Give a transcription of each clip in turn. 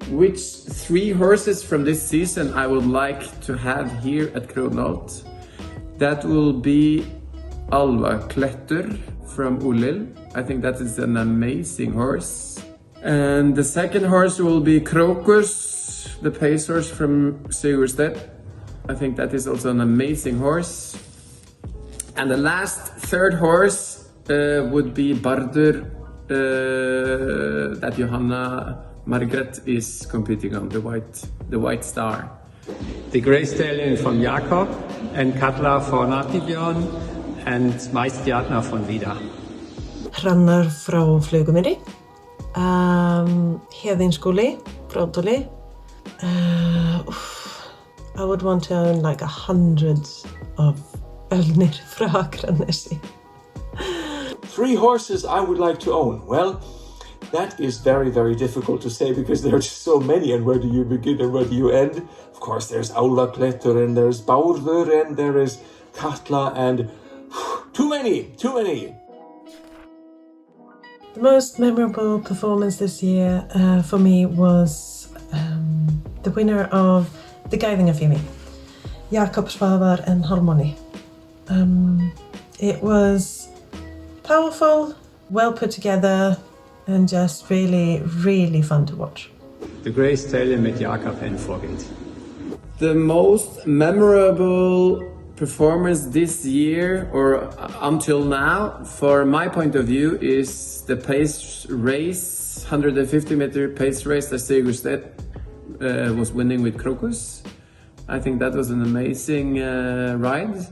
which 3 horses from this season I would like to have here at QandA. That will be Alva Kletter from Ulil. I think that is an amazing horse. And the second horse will be Krokus, the pace horse from Sigurstedt. I think that is also an amazing horse. And the third horse would be Bardur, that Johanna Margaret is competing on, the white star. The grey stallion from Jakob and Katla for Natibjörn and Meistjarna von Vida. Hrannar frá Flugumýri, Héðinskúli frá Ódali. I would want to own like 100 of Ölnir frá Akranesi. 3 horses I would like to own. Well, that is very, very difficult to say because there are just so many, and where do you begin and where do you end? Of course, there's Aula Kletter and there's Bárður and there is Katla and too many. The most memorable performance this year for me was the winner of the Gæðingafimi, Jakob Svavar and Harmony. It was powerful, well put together, and just really, really fun to watch. The grey stallion mit Jakob and Vorbild. The most memorable performance this year, or until now, for my point of view, is the pace race, 150-meter pace race that Sigurstedt was winning with Krokus. I think that was an amazing ride.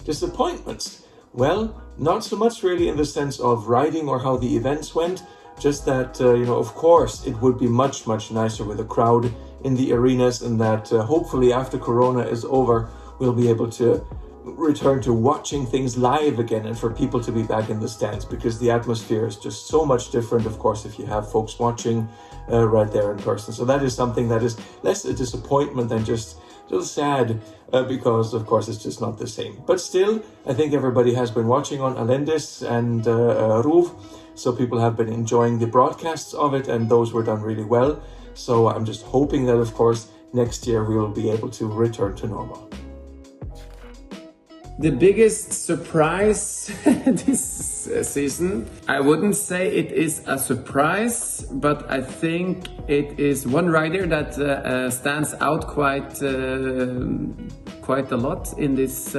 Disappointments? Well, not so much really in the sense of riding or how the events went, just that, of course, it would be much, much nicer with a crowd in the arenas, and that hopefully after Corona is over, we'll be able to return to watching things live again and for people to be back in the stands, because the atmosphere is just so much different, of course, if you have folks watching right there in person. So that is something that is less a disappointment than just a little sad, because of course it's just not the same. But still, I think everybody has been watching on Alendis and RÚV, so people have been enjoying the broadcasts of it, and those were done really well. So I'm just hoping that, of course, next year we will be able to return to normal. The biggest surprise this season, I wouldn't say it is a surprise, but I think it is one rider that stands out quite a lot in this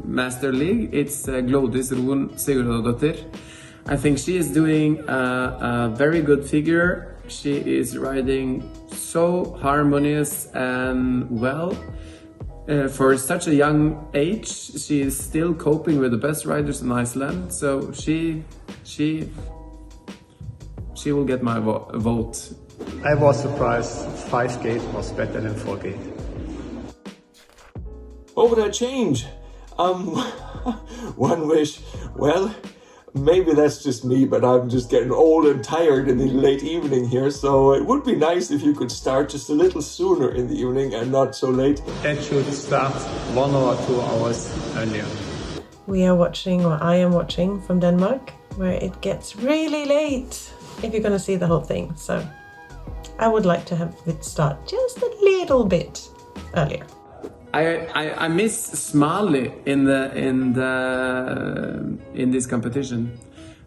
Master League. It's Glódís Rún Sigurðardóttir. I think she is doing a very good figure. She is riding so harmonious and well. For such a young age, she is still coping with the best riders in Iceland. So she will get my vote. I was surprised 5 gate was better than 4 gate. What would I change? One wish. Well, maybe that's just me, but I'm just getting old and tired in the late evening here, so it would be nice if you could start just a little sooner in the evening and not so late. It should start 1 or 2 hours earlier. We are watching, or I am watching, from Denmark, where it gets really late if you're going to see the whole thing. So I would like to have it start just a little bit earlier. I miss Smalley in this competition.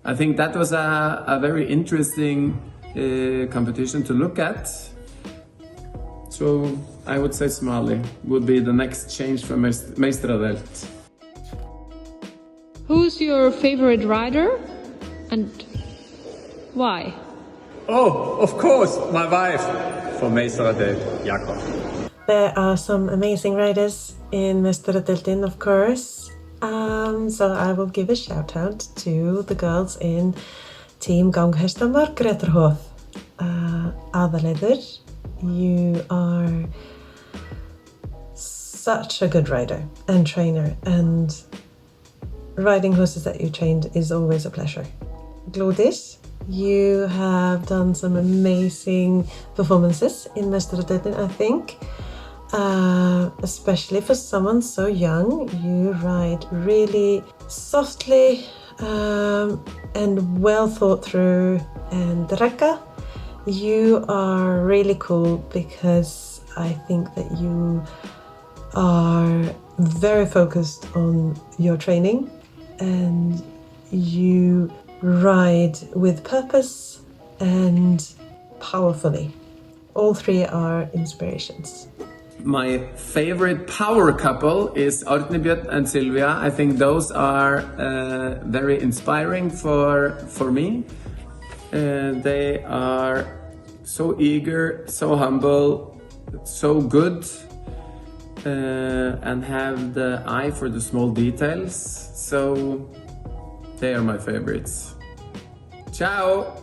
I think that was a very interesting competition to look at. So I would say Smalley would be the next change for meistaradeildin. Who's your favorite rider and why? Oh, of course, my wife for meistaradeildin, Jakob. There are some amazing riders in meistaradeildin, of course. So I will give a shout out to the girls in Team Ganghesta Margrétarhof. Aðalheiður, you are such a good rider and trainer, and riding horses that you trained is always a pleasure. Glódís, you have done some amazing performances in meistaradeildin, I think. Especially for someone so young, you ride really softly, and well thought through. And Reka, you are really cool because I think that you are very focused on your training and you ride with purpose and powerfully. All three are inspirations. My favorite power couple is Arne Bjørn and Sylvia. I think those are very inspiring for me. They are so eager, so humble, so good, and have the eye for the small details. So they are my favorites. Ciao!